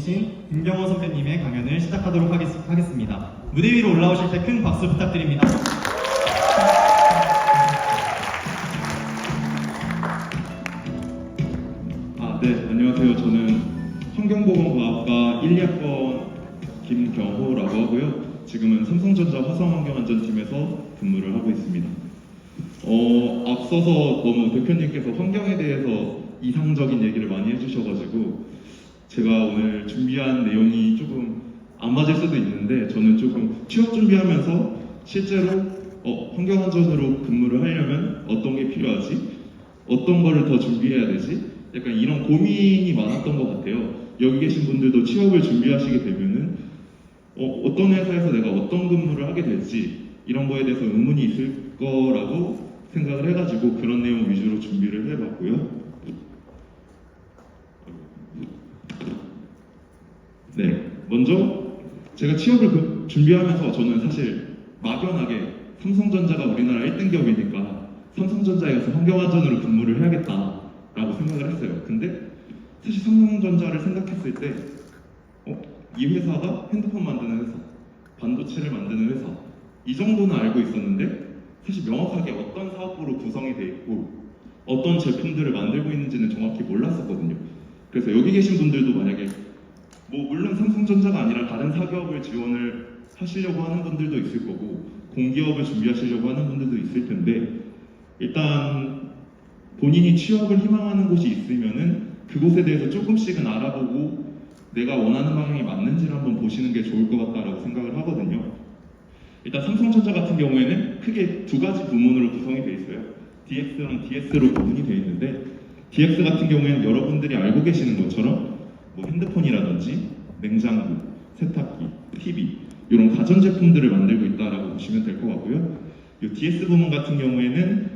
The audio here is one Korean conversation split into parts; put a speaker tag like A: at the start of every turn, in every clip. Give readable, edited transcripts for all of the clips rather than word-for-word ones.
A: 분이신 김경호 선배님의 강연을 시작하도록 하겠습니다. 무대 위로 올라오실 때 큰 박수 부탁드립니다.
B: 네, 안녕하세요. 저는 환경보건과학과 1, 2학번 김경호라고 하고요. 지금은 삼성전자 화성환경안전팀에서 근무를 하고 있습니다. 앞서서 너무 대표님께서 환경에 대해서 이상적인 얘기를 많이 해주셔가지고 제가 오늘 준비한 내용이 조금 안 맞을 수도 있는데, 저는 조금 취업 준비하면서 실제로 환경안전으로 근무를 하려면 어떤 게 필요하지? 어떤 거를 더 준비해야 되지? 약간 이런 고민이 많았던 것 같아요. 여기 계신 분들도 취업을 준비하시게 되면은 어떤 회사에서 내가 어떤 근무를 하게 될지 이런 거에 대해서 의문이 있을 거라고 생각을 해가지고 그런 내용 위주로 준비를 해봤고요. 네, 먼저 제가 취업을 준비하면서 저는 사실 막연하게 삼성전자가 우리나라 1등기업이니까 삼성전자에 가서 환경안전으로 근무를 해야겠다 라고 생각을 했어요. 근데 사실 삼성전자를 생각했을 때 이 회사가 핸드폰 만드는 회사, 반도체를 만드는 회사, 이 정도는 알고 있었는데 사실 명확하게 어떤 사업부로 구성이 돼 있고 어떤 제품들을 만들고 있는지는 정확히 몰랐었거든요. 그래서 여기 계신 분들도 만약에 물론 삼성전자가 아니라 다른 사기업을 지원을 하시려고 하는 분들도 있을 거고 공기업을 준비하시려고 하는 분들도 있을 텐데, 일단 본인이 취업을 희망하는 곳이 있으면은 그곳에 대해서 조금씩은 알아보고 내가 원하는 방향이 맞는지를 한번 보시는 게 좋을 것 같다라고 생각을 하거든요. 일단 삼성전자 같은 경우에는 크게 두 가지 부문으로 구성이 되어 있어요. DX랑 DS로 구분이 되어 있는데, DX 같은 경우에는 여러분들이 알고 계시는 것처럼 핸드폰이라든지 냉장고, 세탁기, TV 이런 가전제품들을 만들고 있다라고 보시면 될 것 같고요. 이 DS 부문 같은 경우에는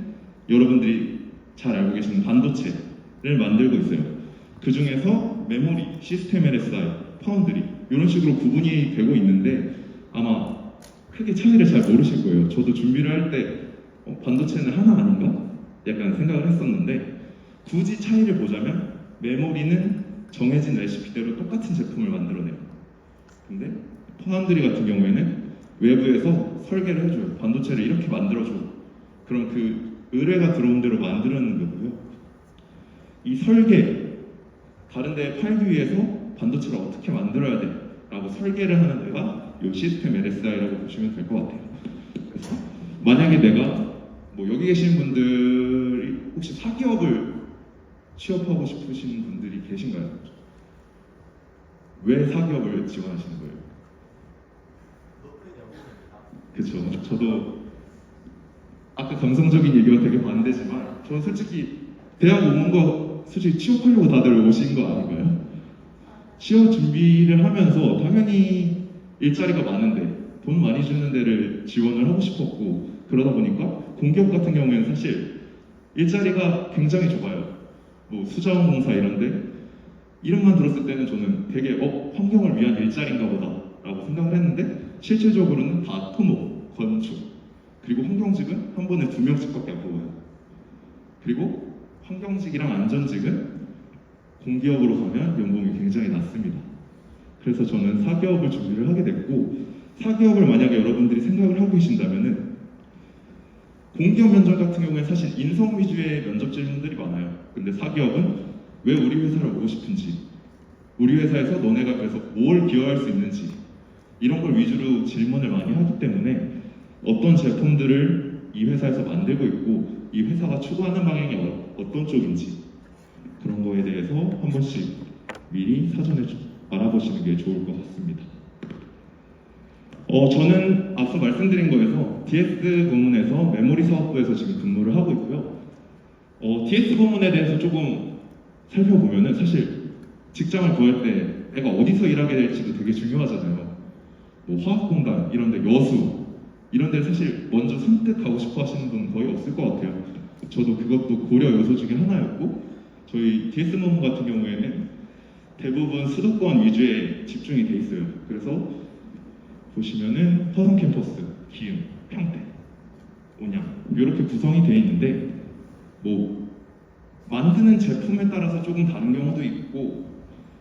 B: 여러분들이 잘 알고 계시는 반도체를 만들고 있어요. 그 중에서 메모리, 시스템 LSI, 파운드리 이런 식으로 구분이 되고 있는데 아마 크게 차이를 잘 모르실 거예요. 저도 준비를 할 때 반도체는 하나 아닌가? 약간 생각을 했었는데, 굳이 차이를 보자면 메모리는 정해진 레시피대로 똑같은 제품을 만들어내요. 근데 파운드리 같은 경우에는 외부에서 설계를 해줘요. 반도체를 이렇게 만들어줘. 그럼 그 의뢰가 들어온 대로 만들어내는 거고요. 이 설계, 다른 데 파일 위에서 반도체를 어떻게 만들어야 돼 라고 설계를 하는 데가 이 시스템 LSI라고 보시면 될 것 같아요. 그래서 만약에 내가 여기 계시는 분들이 혹시 사기업을 취업하고 싶으신 분들이 계신가요? 왜 사기업을 지원하시는 거예요? 그쵸. 저도 아까 감성적인 얘기가 되게 반대지만 저는 솔직히 대학 오는 거 솔직히 취업하려고 다들 오신 거 아닌가요? 취업 준비를 하면서 당연히 일자리가 많은데 돈 많이 주는 데를 지원을 하고 싶었고, 그러다 보니까 공기업 같은 경우에는 사실 일자리가 굉장히 좁아요. 수자원공사 이런데 이름만 들었을 때는 저는 되게 환경을 위한 일자리인가 보다 라고 생각을 했는데, 실질적으로는 다 토목, 건축, 그리고 환경직은 한 번에 2명씩밖에 안 뽑아요. 그리고 환경직이랑 안전직은 공기업으로 가면 연봉이 굉장히 낮습니다. 그래서 저는 사기업을 준비를 하게 됐고, 사기업을 만약에 여러분들이 생각을 하고 계신다면은 공기업 면접 같은 경우에 사실 인성 위주의 면접 질문들이 많아요. 근데 사기업은 왜 우리 회사를 오고 싶은지, 우리 회사에서 너네가 그래서 뭘 기여할 수 있는지 이런 걸 위주로 질문을 많이 하기 때문에 어떤 제품들을 이 회사에서 만들고 있고 이 회사가 추구하는 방향이 어떤 쪽인지 그런 거에 대해서 한 번씩 미리 사전에 알아보시는 게 좋을 것 같습니다. 저는 앞서 말씀드린 거에서 DS 부문에서 메모리 사업부에서 지금 근무를 하고 있고요. DS 부문에 대해서 조금 살펴보면은 사실 직장을 구할 때 내가 어디서 일하게 될지도 되게 중요하잖아요. 화학공단 이런 데, 여수 이런 데 사실 먼저 선택 가고 싶어 하시는 분은 거의 없을 것 같아요. 저도 그것도 고려 요소 중에 하나였고, 저희 DS 부문 같은 경우에는 대부분 수도권 위주에 집중이 돼 있어요. 그래서 보시면은 화성 캠퍼스, 기흥, 평택, 온양 이렇게 구성이 되어 있는데 만드는 제품에 따라서 조금 다른 경우도 있고,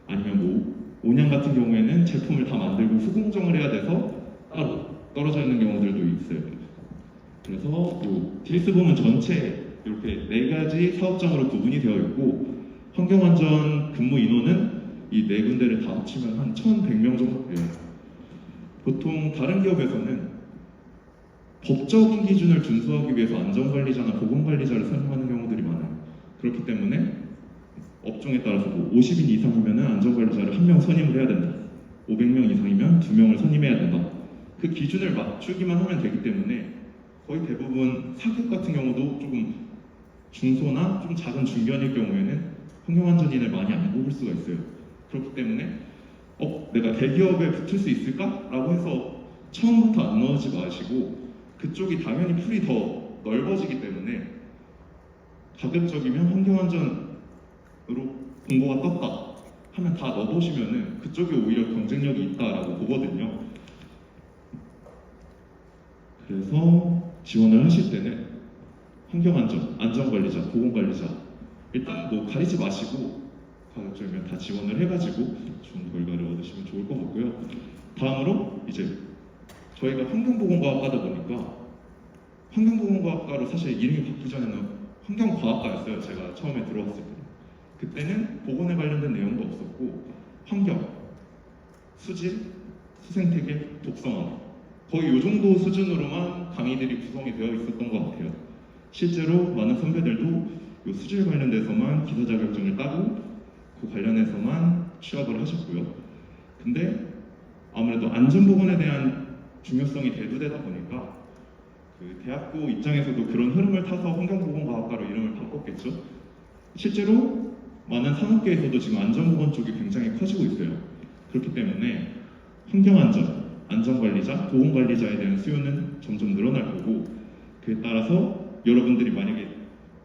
B: 아니면 온양 같은 경우에는 제품을 다 만들고 후공정을 해야 돼서 따로 떨어져 있는 경우들도 있어요. 그래서 뭐 딜스 부문 전체 이렇게 4가지 사업장으로 구분이 되어 있고 환경안전 근무 인원은 이 4군데를 다 합치면 한 1,100명 정도 돼요. 보통 다른 기업에서는 법적인 기준을 준수하기 위해서 안전관리자나 보건관리자를 선임하는 경우들이 많아요. 그렇기 때문에 업종에 따라서 뭐 50인 이상이면 안전관리자를 1명 선임을 해야 된다. 500명 이상이면 2명을 선임해야 된다. 그 기준을 맞추기만 하면 되기 때문에 거의 대부분 사기업 같은 경우도 조금 중소나 좀 작은 중견일 경우에는 환경안전인을 많이 안 뽑을 수가 있어요. 그렇기 때문에 내가 대기업에 붙을 수 있을까? 라고 해서 처음부터 안 넣지 마시고 그쪽이 당연히 풀이 더 넓어지기 때문에 가급적이면 환경안전으로 공고가 떴다 하면 다 넣어보시면은 그쪽이 오히려 경쟁력이 있다라고 보거든요. 그래서 지원을 하실 때는 환경안전, 안전관리자, 보건관리자 일단 뭐 가리지 마시고 가급적이면 다 지원을 해가지고 좋은 결과를 얻으시면 좋을 것 같고요. 다음으로 이제 저희가 환경보건과학과다 보니까 환경보건과학과로 사실 이름이 바뀌기 전에는 환경과학과였어요. 제가 처음에 들어왔을 때 그때는 보건에 관련된 내용도 없었고 환경, 수질, 수생태계, 독성화 거의 이 정도 수준으로만 강의들이 구성이 되어 있었던 것 같아요. 실제로 많은 선배들도 이 수질 관련돼서만 기사 자격증을 따고 그 관련해서만 취업을 하셨고요. 근데 아무래도 안전보건에 대한 중요성이 대두되다 보니까 그 대학교 입장에서도 그런 흐름을 타서 환경보건과학과로 이름을 바꿨겠죠. 실제로 많은 산업계에서도 지금 안전보건 쪽이 굉장히 커지고 있어요. 그렇기 때문에 환경안전, 안전관리자, 보건관리자에 대한 수요는 점점 늘어날 거고 그에 따라서 여러분들이 만약에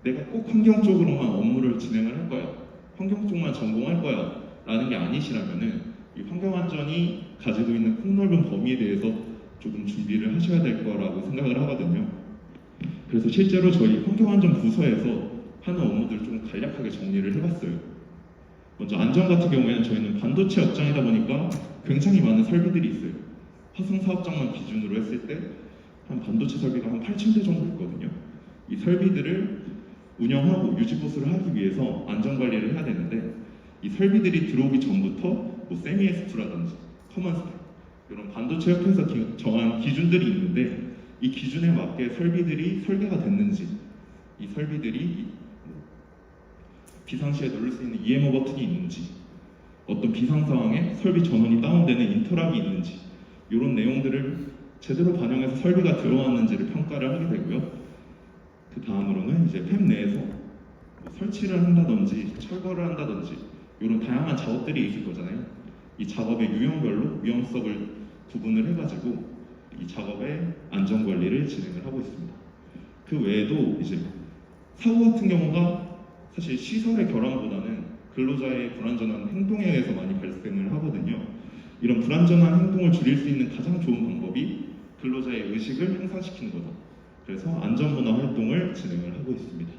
B: 내가 꼭 환경 쪽으로만 업무를 진행을 할 거야 환경 쪽만 전공할 거야 라는 게 아니시라면은 이 환경안전이 가지고 있는 폭넓은 범위에 대해서 조금 준비를 하셔야 될 거라고 생각을 하거든요. 그래서 실제로 저희 환경안전 부서에서 하는 업무들 좀 간략하게 정리를 해봤어요. 먼저 안전 같은 경우에는 저희는 반도체 업장이다 보니까 굉장히 많은 설비들이 있어요. 화성 사업장만 기준으로 했을 때 한 반도체 설비가 한 8,000대 정도 있거든요. 이 설비들을 운영하고 유지 보수를 하기 위해서 안전 관리를 해야 되는데 이 설비들이 들어오기 전부터 뭐 세미에스프라든지 커먼스펙 이런 반도체 협회에서 정한 기준들이 있는데 이 기준에 맞게 설비들이 설계가 됐는지 이 설비들이 비상시에 누를 수 있는 EMO 버튼이 있는지 어떤 비상 상황에 설비 전원이 다운되는 인터락이 있는지 이런 내용들을 제대로 반영해서 설비가 들어왔는지를 평가를 하게 되고요. 그 다음으로는 이제 팹 내에서 뭐 설치를 한다든지 철거를 한다든지 이런 다양한 작업들이 있을 거잖아요. 이 작업의 유형별로 위험성을 구분을 해가지고 이 작업의 안전 관리를 진행을 하고 있습니다. 그 외에도 이제 사고 같은 경우가 사실 시설의 결함보다는 근로자의 불안전한 행동에 의해서 많이 발생을 하거든요. 이런 불안전한 행동을 줄일 수 있는 가장 좋은 방법이 근로자의 의식을 향상시키는 거다. 그래서 안전문화 활동을 진행을 하고 있습니다.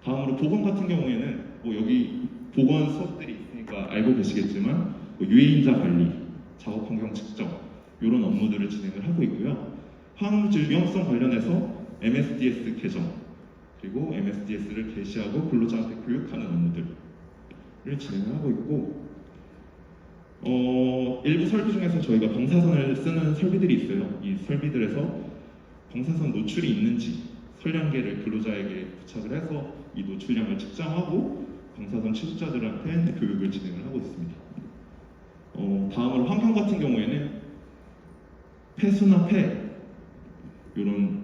B: 다음으로 보건 같은 경우에는 뭐 여기 보건 수업들이 있으니까 알고 계시겠지만 뭐 유해인자 관리, 작업 환경 측정 이런 업무들을 진행을 하고 있고요. 화학물질 위험성 관련해서 MSDS 개정 그리고 MSDS를 게시하고 근로자한테 교육하는 업무들을 진행을 하고 있고 일부 설비 중에서 저희가 방사선을 쓰는 설비들이 있어요. 이 설비들에서 방사선 노출이 있는지 선량계를 근로자에게 부착을 해서 이 노출량을 측정하고 방사선 취급자들한테 교육을 진행을 하고 있습니다. 다음으로 환경 같은 경우에는 폐수나 이런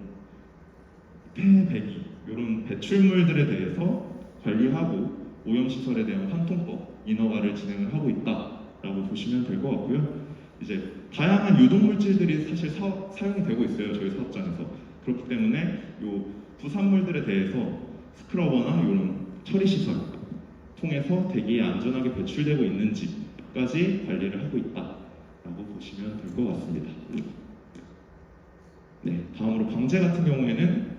B: 폐배기 이런 배출물들에 대해서 관리하고 오염시설에 대한 환통법 인허가를 진행을 하고 있다라고 보시면 될 것 같고요. 이제 다양한 유독물질들이 사실 사용이 되고 있어요. 저희 사업장에서. 그렇기 때문에 이 부산물들에 대해서 스크러버나 이런 처리시설 통해서 대기에 안전하게 배출되고 있는지까지 관리를 하고 있다라고 보시면 될 것 같습니다. 네, 다음으로 방제 같은 경우에는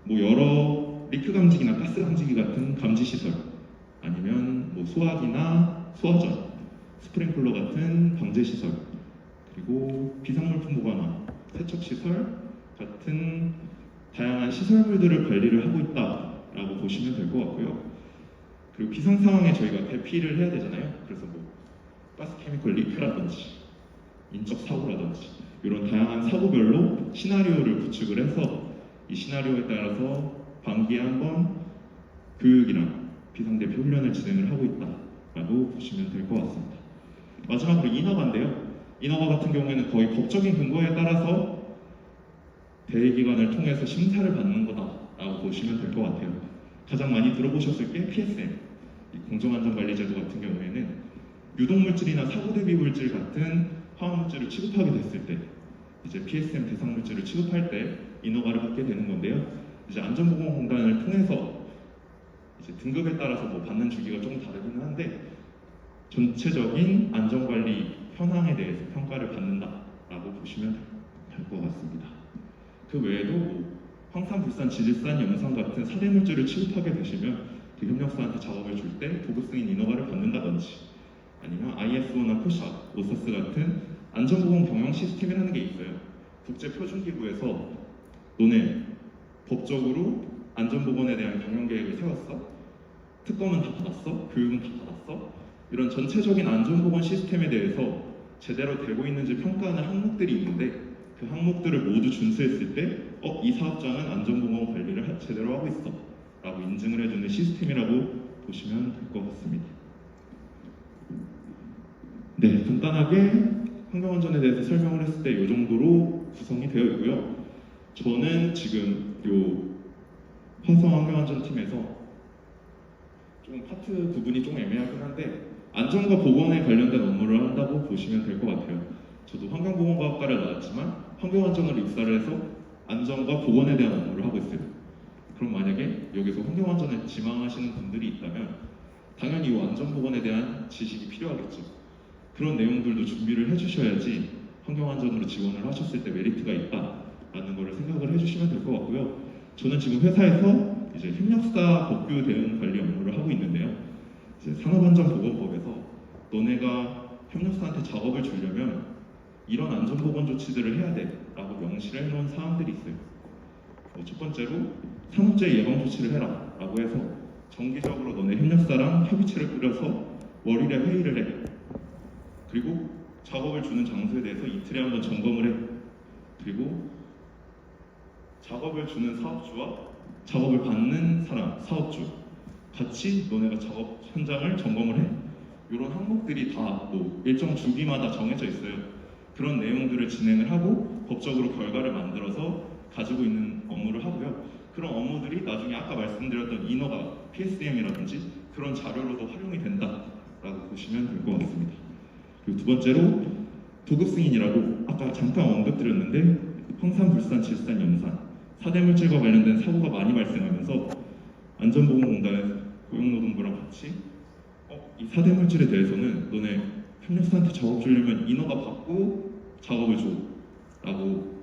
B: 뭐 여러 리크 감지기나 가스 감지기 같은 감지 시설 아니면 뭐 소화기나 소화전, 스프링클러 같은 방제 시설, 그리고 비상물품 보관함, 세척 시설 같은 다양한 시설물들을 관리를 하고 있다라고 보시면 될 것 같고요. 그리고 비상 상황에 저희가 대피를 해야 되잖아요. 그래서 뭐 가스 케미컬 리크라든지 인적 사고라든지 이런 다양한 사고별로 시나리오를 구축을 해서 이 시나리오에 따라서 반기에 한 번 교육이랑 비상대피 훈련을 진행을 하고 있다라고 보시면 될 것 같습니다. 마지막으로 인허가인데요. 인허가 같은 경우에는 거의 법적인 근거에 따라서 대회기관을 통해서 심사를 받는 거다라고 보시면 될 것 같아요. 가장 많이 들어보셨을 게 PSM, 이 공정안전관리제도 같은 경우에는 유독물질이나 사고대비 물질 같은 화학물질을 취급하게 됐을 때 이제 PSM 대상 물질을 취급할 때 인허가를 받게 되는 건데요. 이제 안전보건공단을 통해서 이제 등급에 따라서 뭐 받는 주기가 조금 다르기는 한데 전체적인 안전관리 현황에 대해서 평가를 받는다라고 보시면 될 것 같습니다. 그 외에도 뭐 황산, 불산, 지질산, 염산 같은 사대 물질을 취급하게 되시면 그 협력사한테 작업을 줄 때 도급 승인 인허가를 받는다든지 아니면 ISO나 코샵, 오사스 같은 안전보건 경영 시스템이라는 게 있어요. 국제표준기구에서 너네 법적으로 안전보건에 대한 경영 계획을 세웠어? 특검은 다 받았어? 교육은 다 받았어? 이런 전체적인 안전보건 시스템에 대해서 제대로 되고 있는지 평가하는 항목들이 있는데 그 항목들을 모두 준수했을 때 이 사업장은 안전보건 관리를 제대로 하고 있어 라고 인증을 해주는 시스템이라고 보시면 될 것 같습니다. 네, 간단하게 환경안전에 대해서 설명을 했을 때 이 정도로 구성이 되어 있고요. 저는 지금 요 화성환경안전팀에서 좀 파트 부분이 좀 애매하긴 한데 안전과 보건에 관련된 업무를 한다고 보시면 될 것 같아요. 저도 환경보건과학과를 나왔지만 환경안전으로 입사를 해서 안전과 보건에 대한 업무를 하고 있어요. 그럼 만약에 여기서 환경안전에 지망하시는 분들이 있다면 당연히 이 안전보건에 대한 지식이 필요하겠죠. 그런 내용들도 준비를 해주셔야지 환경안전으로 지원을 하셨을 때 메리트가 있다라는 거를 생각을 해주시면 될 것 같고요. 저는 지금 회사에서 이제 협력사 법규 대응 관리 업무를 하고 있는데요. 이제 산업안전보건법에서 너네가 협력사한테 작업을 주려면 이런 안전보건 조치들을 해야 돼라고 명시를 해놓은 사항들이 있어요. 첫 번째로 산업재해 예방 조치를 해라라고 해서 정기적으로 너네 협력사랑 협의체를 꾸려서 월일에 회의를 해. 그리고 작업을 주는 장소에 대해서 이틀에 한 번 점검을 해. 그리고 작업을 주는 사업주와 작업을 받는 사람, 사업주 같이 너네가 작업 현장을 점검을 해. 이런 항목들이 다 뭐 일정 주기마다 정해져 있어요. 그런 내용들을 진행을 하고 법적으로 결과를 만들어서 가지고 있는 업무를 하고요. 그런 업무들이 나중에 아까 말씀드렸던 인허가, PSM이라든지 그런 자료로도 활용이 된다라고 보시면 될 것 같습니다. 그리고 두 번째로 도급 승인이라고 아까 잠깐 언급드렸는데 황산, 불산, 질산, 염산 사대물질과 관련된 사고가 많이 발생하면서 안전보건공단에서 고용노동부랑 같이 이 사대물질에 대해서는 너네 협력사한테 작업 주려면 인허가 받고 작업을 줘 라고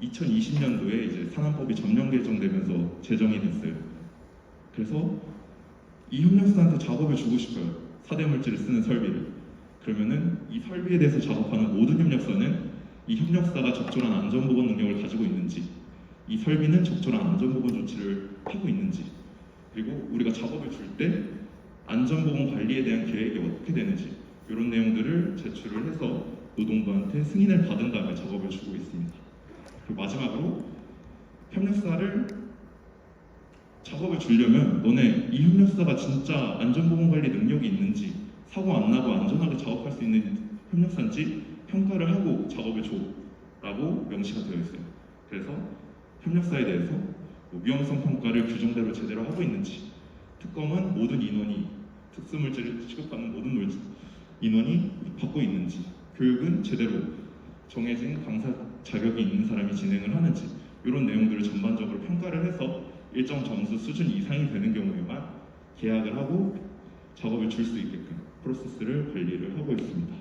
B: 2020년도에 이제 산안법이 전면 개정되면서 제정이 됐어요. 그래서 이 협력사한테 작업을 주고 싶어요. 사대물질을 쓰는 설비를. 그러면은 이 설비에 대해서 작업하는 모든 협력사는 이 협력사가 적절한 안전보건 능력을 가지고 있는지, 이 설비는 적절한 안전보건 조치를 하고 있는지, 그리고 우리가 작업을 줄 때 안전보건 관리에 대한 계획이 어떻게 되는지 이런 내용들을 제출을 해서 노동부한테 승인을 받은 다음에 작업을 주고 있습니다. 그리고 마지막으로 협력사를 작업을 주려면 너네 이 협력사가 진짜 안전보건 관리 능력이 있는지 사고 안 나고 안전하게 작업할 수 있는 협력사인지 평가를 하고 작업을 줘라고 명시가 되어 있어요. 그래서 협력사에 대해서 위험성 평가를 규정대로 제대로 하고 있는지, 특검은 모든 인원이 특수물질을 취급하는 모든 인원이 받고 있는지, 교육은 제대로 정해진 강사 자격이 있는 사람이 진행을 하는지 이런 내용들을 전반적으로 평가를 해서 일정 점수 수준 이상이 되는 경우에만 계약을 하고 작업을 줄 수 있게끔 프로세스를 관리를 하고 있습니다.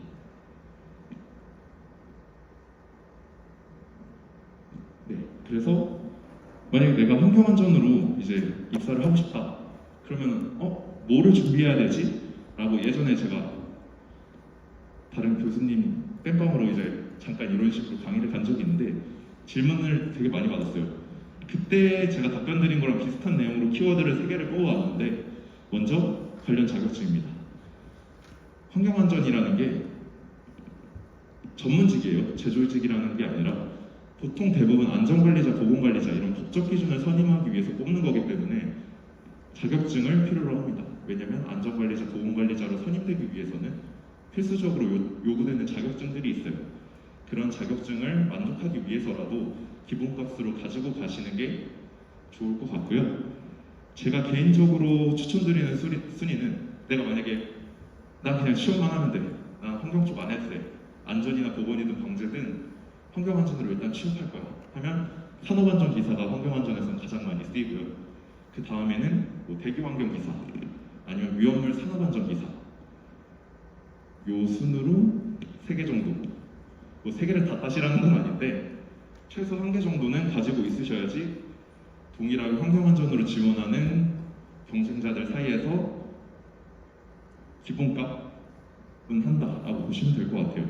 B: 네, 그래서 만약에 내가 환경안전으로 이제 입사를 하고 싶다 그러면 뭐를 준비해야 되지? 라고 예전에 제가 다른 교수님 땜빵으로 이제 잠깐 이런 식으로 강의를 간 적이 있는데 질문을 되게 많이 받았어요. 그때 제가 답변 드린 거랑 비슷한 내용으로 키워드를 3개를 뽑아왔는데 먼저 관련 자격증입니다. 환경안전이라는 게 전문직이에요. 제졸직이라는 게 아니라 보통 대부분 안전관리자, 보건관리자 이런 법적 기준을 선임하기 위해서 뽑는 거기 때문에 자격증을 필요로 합니다. 왜냐하면 안전관리자, 보건관리자로 선임되기 위해서는 필수적으로 요구되는 자격증들이 있어요. 그런 자격증을 만족하기 위해서라도 기본값으로 가지고 가시는 게 좋을 것 같고요. 제가 개인적으로 추천드리는 순위는 내가 만약에 나 그냥 시험만 하면 돼. 난 환경 쪽 안 해도 돼. 안전이나 보건이든 방제든 환경안전으로 일단 취업할 거야. 하면 산업안전 기사가 환경안전에서는 가장 많이 쓰이고요. 그 다음에는 뭐 대기환경 기사, 아니면 위험물 산업안전 기사. 요 순으로 3개 정도. 뭐 3개를 다 따시라는 건 아닌데 최소 1개 정도는 가지고 있으셔야지 동일하게 환경안전으로 지원하는 경쟁자들 사이에서 기본값은 한다라고 보시면 될 것 같아요.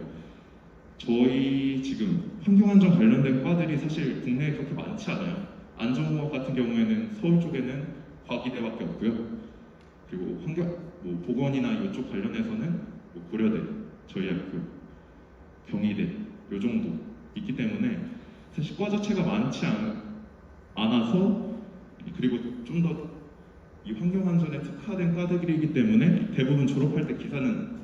B: 저희 지금 환경안전 관련된 과들이 사실 국내에 그렇게 많지 않아요. 안전공학 같은 경우에는 서울 쪽에는 과기대밖에 없고요. 그리고 뭐 보건이나 이쪽 관련해서는 뭐 고려대, 저희 학교, 경희대 요 정도 있기 때문에 사실 과 자체가 많지 않아서 그리고 좀 더 이 환경안전에 특화된 과들이기 때문에 대부분 졸업할 때 기사는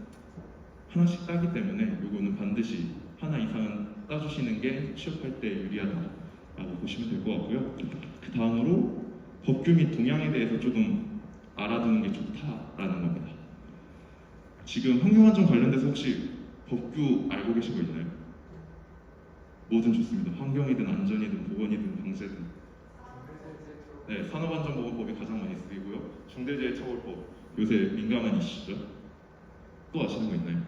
B: 하나씩 따기 때문에 요거는 반드시 하나 이상은 따주시는 게 취업할 때 유리하다라고 보시면 될 것 같고요. 그 다음으로 법규 및 동향에 대해서 조금 알아두는 게 좋다라는 겁니다. 지금 환경안전 관련돼서 혹시 법규 알고 계신 거 있나요? 뭐든 좋습니다. 환경이든 안전이든 보건이든 방제든. 네, 산업안전보건법이 가장 많이 쓰이고요. 중대재해처벌법 요새 민감한 이슈죠. 또 아시는 거 있나요?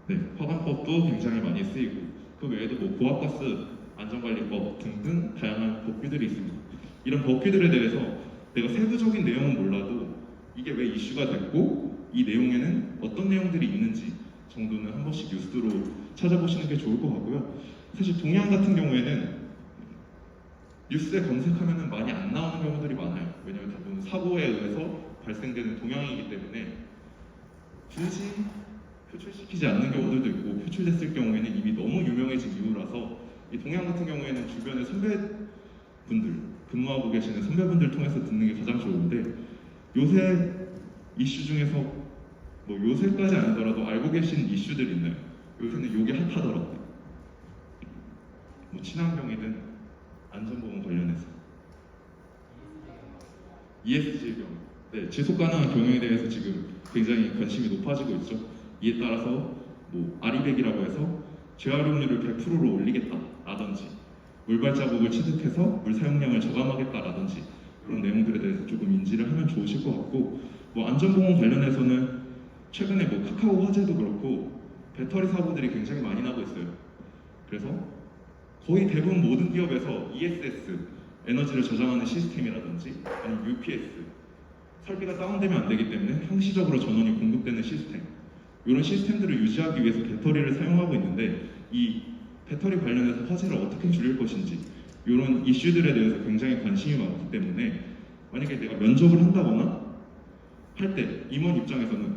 B: 네, 화관법도 굉장히 많이 쓰이고 그 외에도 뭐 고압가스 안전관리법 등등 다양한 법규들이 있습니다. 이런 법규들에 대해서 내가 세부적인 내용은 몰라도 이게 왜 이슈가 됐고 이 내용에는 어떤 내용들이 있는지 정도는 한 번씩 뉴스로 찾아보시는 게 좋을 것 같고요. 사실 동양 같은 경우에는 뉴스에 검색하면 많이 안 나오는 경우들이 많아요. 왜냐하면 대부분 사고에 의해서 발생되는 동향이기 때문에 굳이 표출시키지 않는 경우들도 있고 표출됐을 경우에는 이미 너무 유명해진 이유라서 이 동양 같은 경우에는 주변에 선배분들 근무하고 계시는 선배분들 통해서 듣는 게 가장 좋은데 요새 이슈 중에서 뭐 요새까지 아니더라도 알고 계신 이슈들이 있나요? 요새는 요게 핫하더라고요. 뭐 친환경이든 안전보건 관련해서 ESG 경영, 네, 지속가능한 경영에 대해서 지금 굉장히 관심이 높아지고 있죠. 이에 따라서 뭐 아리백이라고 해서 재활용률을 100%로 올리겠다라든지 물발자국을 취득해서 물 사용량을 저감하겠다라든지 그런 내용들에 대해서 조금 인지를 하면 좋으실 것 같고 뭐 안전보건 관련해서는 최근에 뭐 카카오 화재도 그렇고 배터리 사고들이 굉장히 많이 나고 있어요. 그래서 거의 대부분 모든 기업에서 ESS, 에너지를 저장하는 시스템이라든지 아니면 UPS, 설비가 다운되면 안 되기 때문에 항시적으로 전원이 공급되는 시스템 이런 시스템들을 유지하기 위해서 배터리를 사용하고 있는데 이 배터리 관련해서 화재를 어떻게 줄일 것인지 이런 이슈들에 대해서 굉장히 관심이 많기 때문에 만약에 내가 면접을 한다거나 할 때 임원 입장에서는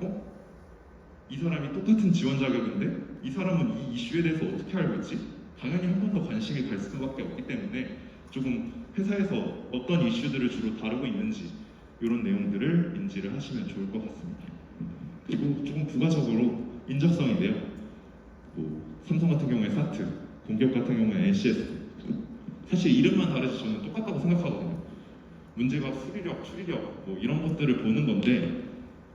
B: 이 사람이 똑같은 지원 자격인데 이 사람은 이 이슈에 대해서 어떻게 알고 있지? 당연히 한 번 더 관심이 갈 수밖에 없기 때문에 조금 회사에서 어떤 이슈들을 주로 다루고 있는지 이런 내용들을 인지를 하시면 좋을 것 같습니다. 그리고 조금 부가적으로 인적성인데요. 뭐 삼성 같은 경우에 사트, 공기업 같은 경우에 NCS 사실 이름만 다르지 저는 똑같다고 생각하거든요. 문제가 수리력, 추리력 뭐 이런 것들을 보는 건데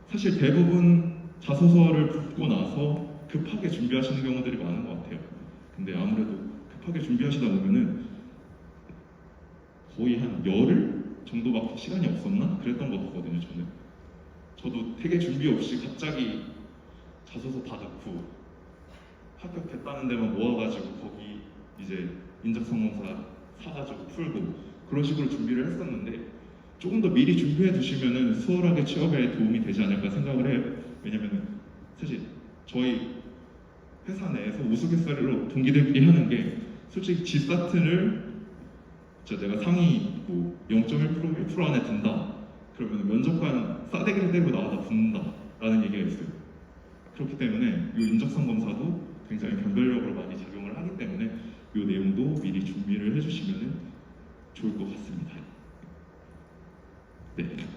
B: 사실 대부분 자소서를 붙고 나서 급하게 준비하시는 경우들이 많은 것 같아요. 근데 아무래도 급하게 준비하시다 보면은 거의 한 열흘 정도밖에 시간이 없었나? 그랬던 것 같거든요, 저는. 저도 되게 준비 없이 갑자기 자소서 다 넣고 합격했다는 데만 모아가지고 거기 이제 인적성공사 사가지고 풀고 그런 식으로 준비를 했었는데 조금 더 미리 준비해 두시면은 수월하게 취업에 도움이 되지 않을까 생각을 해요. 왜냐면은 사실 저희 회사 내에서 우스갯소리로 동기들끼리 하는 게 솔직히 지사트를 내가 상위 뭐 0.1% 1% 안에 든다. 그러면 면접관 싸대기를 때리고 나와다 붙는다 라는 얘기가 있어요. 그렇기 때문에 이 인적성 검사도 굉장히 변별력으로 많이 작용을 하기 때문에 이 내용도 미리 준비를 해주시면 좋을 것 같습니다. 네.